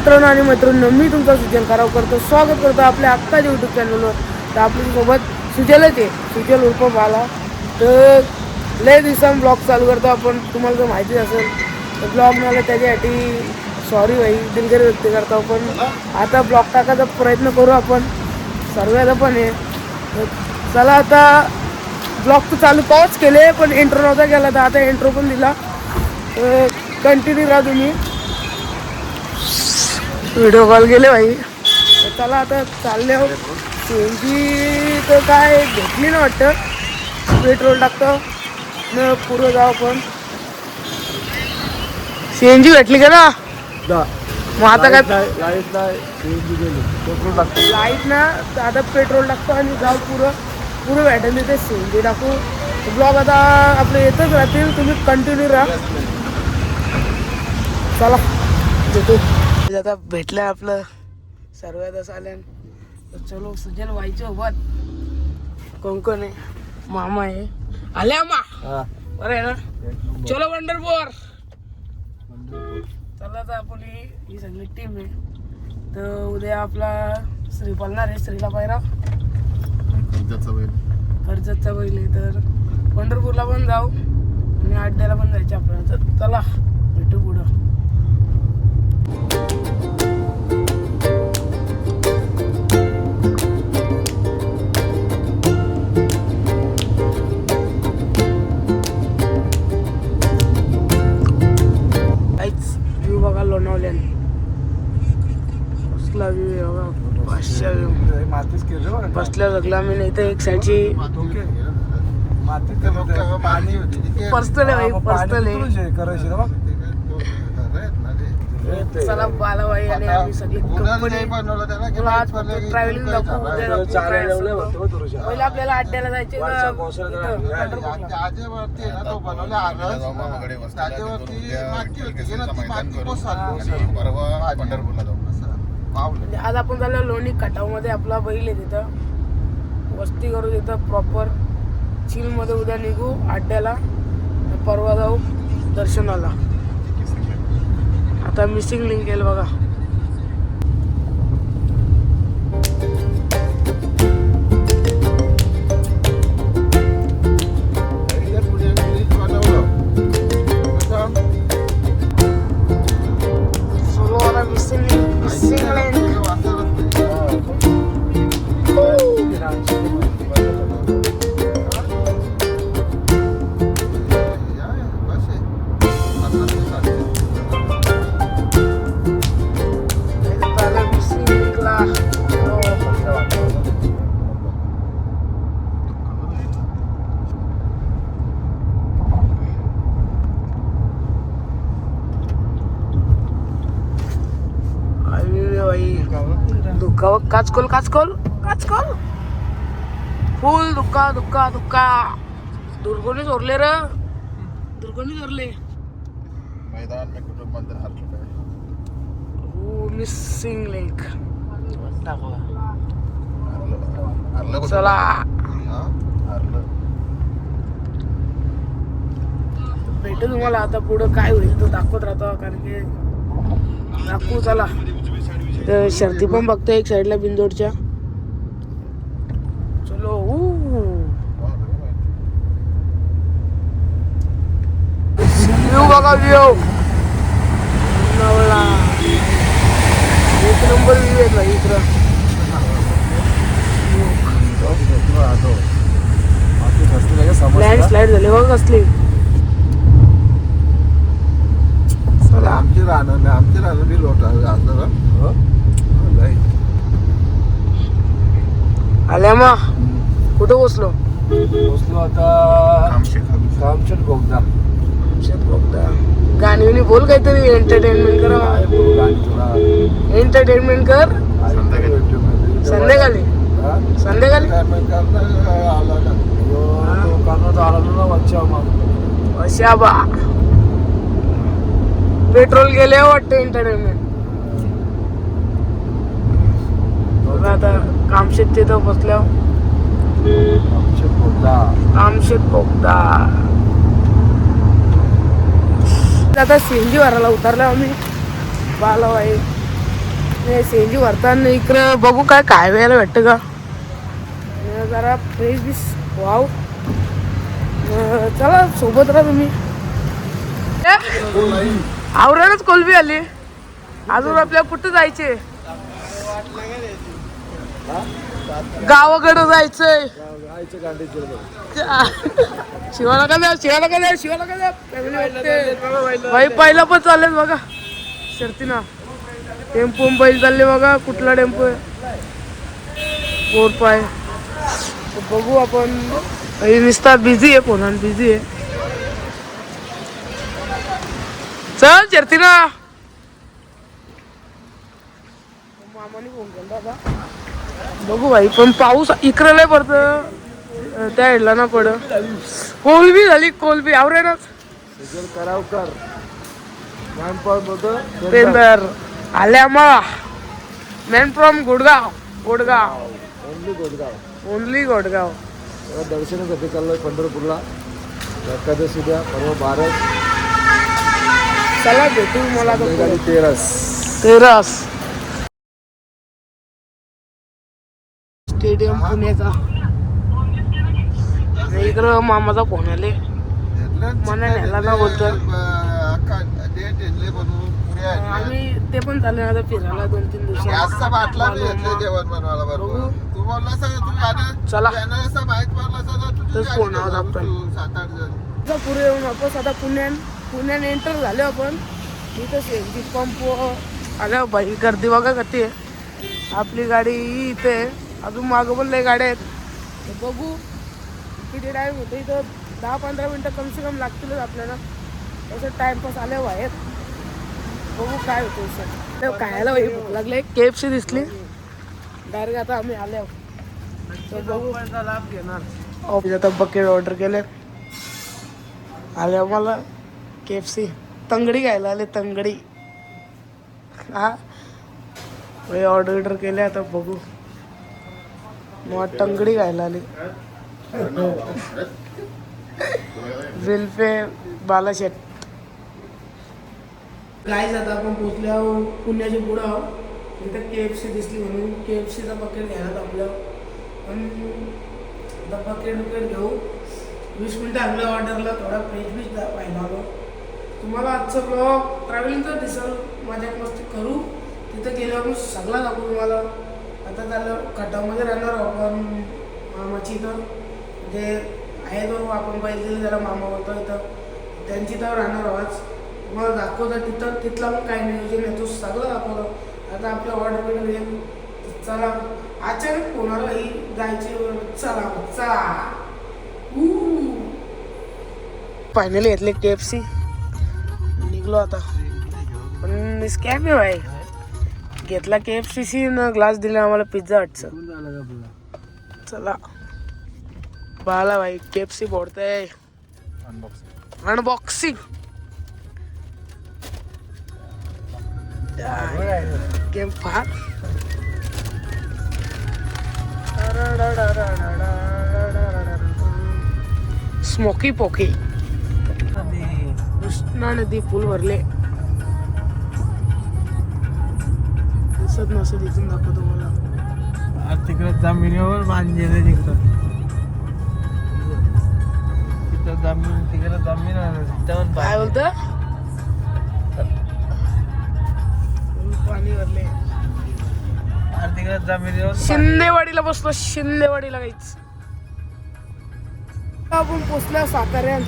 मित्रांनो आणि मैत्रिणींनो, मी तुमचा सुजल खराव करतो, स्वागत करतो आपल्या आत्ताच्या यूट्यूब चॅनलवर. तर आपल्यासोबत सुजलच आहे, सुजल उर्फ बाला. तर लय दिवसांनी ब्लॉग चालू करतो आपण, तुम्हाला जर माहिती असेल तर ब्लॉग मला त्याच्यासाठी सॉरी भाई दिलगिरी व्यक्त करतो आपण. आता ब्लॉग टाकायचा प्रयत्न करू आपण, सर्वांना पण आहे. तर चला आता ब्लॉग तर चालू पॉज केले, पण इंट्रो नव्हता केला, तर आता इंट्रो पण दिला. तर कंटिन्यू राहा तुम्ही. व्हिडिओ कॉल गेले भाई. तर चला आता चालले हो. सीएनजी तर काय भेटली ना वाटतं, पेट्रोल टाकतो न पुढं जाऊ आपण. सीएनजी भेटली का ना, मग आता काय लाईट नाही, पेट्रोल टाकतो. लाईट ना, तर आता पेट्रोल टाकतो आणि जाऊ पुरं भेटेल तिथे सीएनजी टाकू. ब्लॉग आता आपले येतच राहतील, तुम्ही कंटिन्यू राहा. चला देतो. आता भेटलं आपलं सर्व आता आल्यान. तर चलो सुजल व्हायचं सोबत कोण आहे, मामा आहे, आले आम्हा बरं आहे ना. चलो पंढरपूर. चला तर आपण ही सगळी टीम आहे. तर उद्या आपला श्री पळणार आहे, श्रीला पायरा कर्जतचा बैल आहे. तर पंढरपूरला पण जाऊ आणि अड्ड्याला पण जायचं आपल्याला. तर चला भेटू पुढं. व्ह्यू बघा लोणावल्याने, कसला व्ह्यू आहे बघा, पाचशा व्ह्यू बसल्या जगला मी. नाही तर एक साईडची पर्सनल आहे भाई, पर्सनल आहे. चला बालाबाई आणि आम्ही सगळी कंपनी आज ट्रॅव्हलिंग दाखवू. पहिले आपल्याला अड्ड्याला जायचे आज आपण झालं लोणी खटाव मध्ये. आपला बैल आहे तिथं, वस्ती करू तिथं प्रॉपर चिल मध्ये. उद्या निघू अड्ड्याला, परवा जाऊ दर्शनाला. आता मिसिंग लिंक केलं बघा. काचकोल काचकोल काचकोल फुल दुःखा दुःखा दुःखा. दुर्गोनी चोरले र, दुर्गोनी चोरले. मैदान में कुछ मंदिर हार चुका है. मिसिंग लिंक हारलं चला. भेटू तुम्हाला आता पुढं काय होईल तो दाखवत राहतो, कारण की दाखवू. चला तर शर्ती पण बघतो एक साईडला बिंदोडच्या. चलो व्ह्यू बघा, व्ह्यू नवला एक नंबर व्ह्यू आहे भाई इकडं. लँडस्लाईड झाली बघा कसली. आमची राहणं बी लोट आल्या मग कुठं बसलो आता कामशेत बोगदा. गाणी बोल काहीतरी, एंटरटेनमेंट कर, एंटरटेनमेंट कर. संध्याकाळी संध्याकाळी अशा बा पेट्रोल गेले वाटतं एंटरटेनमेंट. आता कामशेत तिथं बसल्या. कामशेत बोगदा. आता सीएनजी भरायला उतरलो आम्ही. बालाबाई सीएनजी भरताना इकडं बघू काय काय वेळेला भेटतं का जरा फ्रेश बीस वाव. चला सोबत राहा तुम्ही. आवरानच कोलबी आली. अजून आपल्याला कुठं जायचे? गावाकडं जायचंय. शिवाला का द्या, शिवाला का द्या, शिवाला का द्या. भाई पहिला पण चाललेत बघा शर्तीना. टेम्पो बैल चालले बघा. कुठला टेम्पो आहे? पाय बघू आपण. निस्ता बिझी आहे, फोन बिझी आहे. चल शर्तीना. मामाने फोन केला आता. बघू भाई पण पाऊस इकडं लय पडतं. त्या हेडला ना पड. कोलबी झाली कोलबी. आवरेनच करावकर पेंदर आल्या मग. Man from Gurgaon. Gurgaon only Gurgaon. दर्शनासाठी चाललोय पंढरपूरला. एकादशी द्या परवा 12. चला भेटू मला गाडी 13. स्टेडियम पुण्याचा. इकडं मामाचा फोन आले. मला न्यायला ना बोलतात. आम्ही ते पण चालले आता फिरायला 2-3 दिवसात. चला तर फोन आहोत आपण पुढे येऊन वापस. आता पुण्यात एंटर झाले आपण. इथं सीएनजी पंप आल्या बाई. गर्दी बघा कधी आहे. आपली गाडी इथे अजून मागं पण लय गाड्या आहेत. बघू किती टाईम होतं. इथं 10-15 मिनटं कम से कम लागतीलच आपल्याला. तसं टाईमपास आल्या बाहेर. बघू काय होतं सर. खायला बाई भूक लागले. KFC दिसली डायरेक्ट. आता आम्ही आल्या तर बघू लाभ घेणार. आता बकेट ऑर्डर केले. आल्या मला KFC तंगडी खायला आले. तंगडी हा ऑर्डर केले. आता बघू मग टंगडी खायला आली. विल्फे बालाशेट. गाईज आता आपण पोचल्यावर पुण्याच्या पुढं आहोत. इथं KFC दिसली म्हणून KFCचा बकेट घ्यायला आपलं. पण आता बकेट घेऊ. 20 मिनटं आपल्या ऑर्डरला थोडा फ्रेश बीच पाहिला आलो. तुम्हाला आजचं ब्लॉग ट्रॅव्हलिंगचा दिसेल. माझ्या मस्ती करू. तिथं गेल्यावर सगळं दाखवू तुम्हाला. आता त्याला खटामध्ये राहणार आपण मामाची इथं जे आहे तो आपण पाहिजे त्याला मामा बोलतो इथं. त्यांची तर राहणार आवाज तुम्हाला दाखवतं. तिथला पण काय नियोजन आहे तो सगळं दाखवलं. आता आपल्या ऑर्डर पण येईल. चला अचानक कोणाला ही जायची. चला फायनली घेतले KFC. निघलो आता. पण स्कॅम आहे भाई. घेतला KFC न ग्लास दिला आम्हाला पिझ्झा हटचं. चला बाला भाई KFC फोडतंय. अनबॉक्सिंग गेम फार. Smoky pokey. कृष्णा नदी पूल भरले. दिसत नसेल इथून दाखवतो मला. तिकडे जमिनीवर बांधलेले तिकडं. तिकडे जमीन काय बोलत. पाणी भरले. तिकडे जमिनीवर शिंदेवाडीला बसलो. शिंदेवाडीला काहीच. आपण पोचलो साताऱ्यात.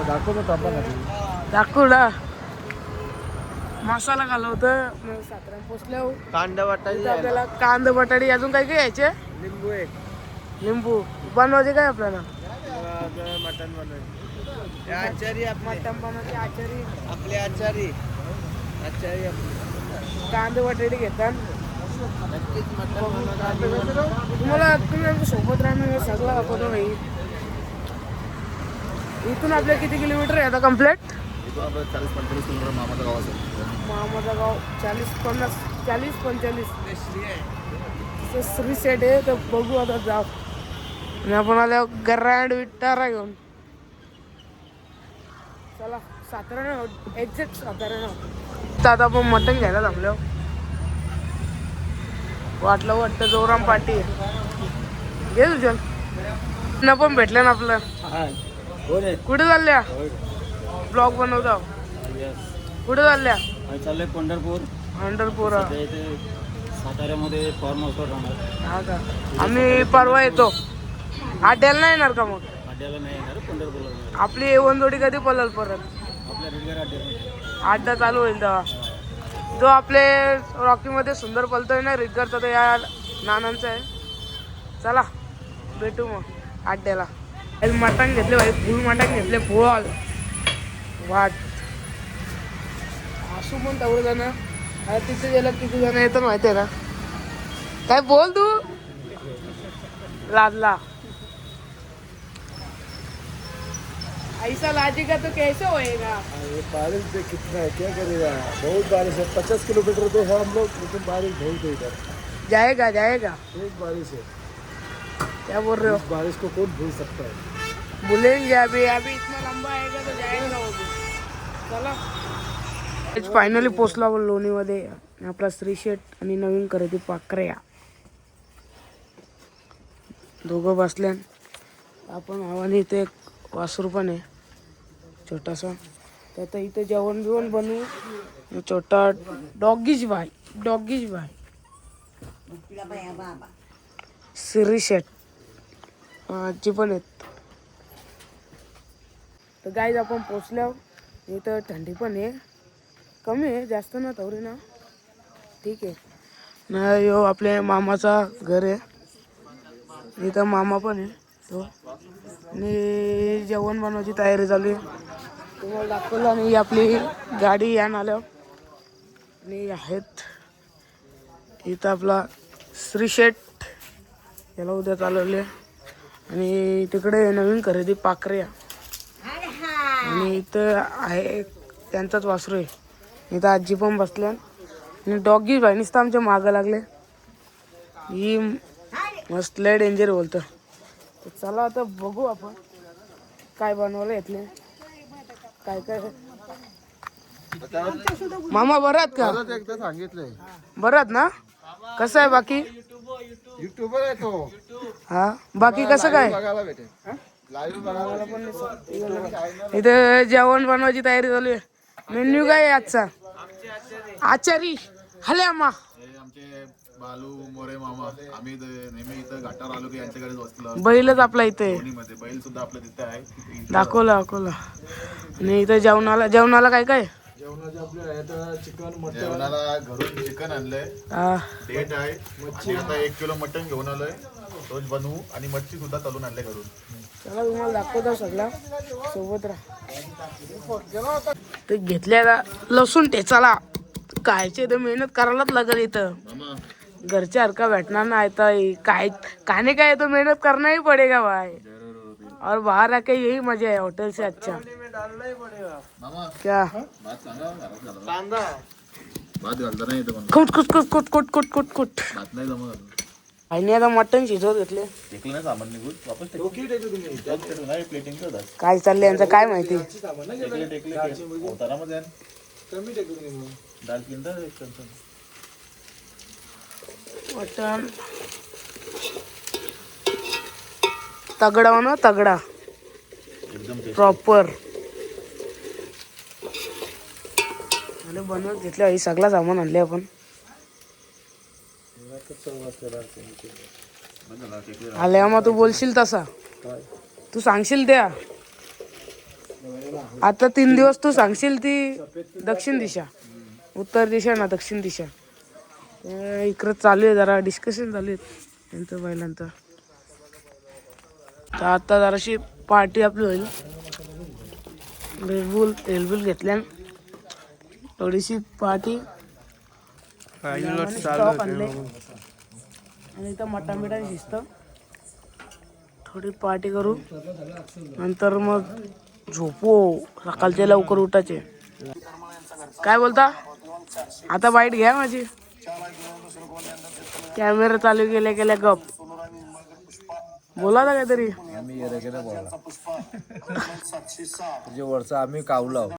दाखवतो आपण. दाखवला मसाला घालवतं. साताऱ्यात पोचल्यावर कांदा वाटायची आपल्याला कांदा बटाटी अजून काय काय यायचे. लिंबू एक लिंबू बनवायचे काय आपल्याला. मटन बनवायचे. आचारी मटण बनवायचे. आचारी आपले आचारी कांदा बटाटी घेतात. नक्कीच मटन तुम्हाला तुम्ही आमच्या सोबत राहणार सगळं दाखवतो भाई. इथून आपल्या किती किलोमीटर आहे आता कम्प्लीट. 40-45 किलोमीटर मामाचं गाव असेल. मामाचं गाव 40-45 श्री सेट आहे. तर बघू आता जाऊ. आणि आपण आल्यावर ग्रँड विटारा घेऊन. चला सातारा एक्झॅक्ट सातारा. तर आता आपण मटण घ्यायला थांबलो. वाटतं जोराम पाटी घे सुजल न पण भेटलं ना आपलं. कुठे चालल्या ब्लॉग बनवता कुठे चालल्या? चाललंय पंढरपूर. पंढरपूर साताऱ्यामध्ये फॉर्म हाऊसवर राहणार. हा का? आम्ही परवा येतो. अड्ड्याला नाही येणार का मग? अड्ड्याला नाही येणार, पंढरपूरला. आपली एवन जोडी कधी पळल परत? आपल्या रेडगर अड्ड्याला अड्डा चालू होईल तेव्हा. जो आपले रॉकीमध्ये सुंदर पळतोय ना रिटगरचा, तो या नानांचा आहे. चला भेटू मग अड्ड्याला. मटण घेतले भाई, फुल मटण घेतले, फुल वाट असू पण तेवढं जण तिथे गेलं किती जण येतं माहिती आहे ना. काय बोल तू लादला ऐसा लाजेगा तो कैसे होएगा? बारिश पे कितना है, क्या करेगा? बहुत बारिश है, 50 किलोमीटर तो है हम लोग, लेकिन बारिश बहुत है इधर. जाएगा एक बारिश है. क्या बोल रहे हो? इस बारिश को कौन भूल सकता है? भूलेंगे अभी इतना लंबा आएगा तो जाएगा वो भी. चला फायनली पोचला लोणीमध्ये आपला श्री शेट आणि नवीन खरेदी पाकऱ्या दोघं बसल्या. आपण आव्हाने इथे एक वासरू पण आहे छोटासा, तर आता इथे जेवण बिवण बनवू. छोटा डॉगीज भाई श्री शेट आजी पण आहेत. तर गाईज आपण पोचल्यावर इथं थंडी पण आहे, कमी आहे, जास्त ना थोडी ना. ठीक आहे ना. यो आपल्या मामाचा घर आहे, इथं मामा पण आहे तो, आणि जेवण बनवायची तयारी चालू आहे. तुम्हाला दाखवलं. आणि आपली गाडी यान आल्यावर आणि आहेत इथं आपला श्री शेट, याला उद्या चालवले. आणि तिकडे नवीन खरेदी पाकऱ्या, आणि इथं आहे त्यांचाच वासरू आहे. इथं आजी पण बसल्या आणि डॉगी भाई नुसतं आमच्या मागं लागले. ही मस्त लय डेंजर बोलतं. तर चला आता बघू आपण काय बनवलं येतले. काय मामा बरात का? एकदा सांगितलंय बरात ना? कसं आहे बाकी? युट्यूबर आहे तो. हा बाकी कसं काय? बघायला भेटेल लाईव्ह बघायला पण. इथं जेवण बनवायची तयारी चालू आहे. मेन्यू काय आहे आजचा? आचारी हले अम्मा आमचे बालू मोरे मामा. आम्ही नेहमी इथं घाटावर आलो की यांच्याकडेच बसलो. बैलच आपला इथे मध्ये बैल सुद्धा आपल्या तिथे आहे. दाखवलं. आणि इथं जेवणाला काय काय? जेवणाचे आपले चिकन, मटन. जेवणाला घरून चिकन आणलंय, हा डेट आहे, आणि आता 1 किलो मटन घेऊन आलोय, तोच बनवू. आणि मच्छी सुद्धा तळून आणले घरून. चला तुम्हाला दाखवतो सगळा, सोबत राहा. ते घेतल्या लसूण ठेचाला कायचे तर मेहनत करायलाच लागेल. इथं घरच्या हरका भेटणार नाही तर काय खाने का है तो मेहनत करना ही पड़ेगा भाई. और बाहर आके यही मजा है होटल से अच्छा. क्या भात घालता नाही येतं पण. कुट भात नाही जमत. आणि आता मटण शिजवत घेतले. टेकलं नाही सामान निघून वापस टेकलं. प्लेटिंग काय चाललंय यांचं काय माहिती. होताना मध्ये दाल किंदा मटण तगडा हो ना, तगडा एकदम प्रॉपर. आणि बनवत घेतल्या हे सगळा सामान आणले आपण. आले मग तू बोलशील तसा, तू सांगशील त्या. आता 3 दिवस तू सांगशील ती दक्षिण दिशा, उत्तर दिशा ना दक्षिण दिशा. इकडं चालू आहे जरा डिस्कशन चालू आहे त्यांचं बैलांचं. तर आता जराशी पार्टी आपली होईल. रेलबुल घेतल्या, थोडीशी पार्टी स्टॉक आणले. आणि इथं मटण बिटण शिजतं. थोडी पार्टी करू, नंतर मग झोपू. सकाळचे लवकर उठायचे. काय बोलता? आता बाईट घ्या माझी. कॅमेरा चालू केल्या गप बोला ना काहीतरी. आम्ही वरचा आम्ही कावलाव.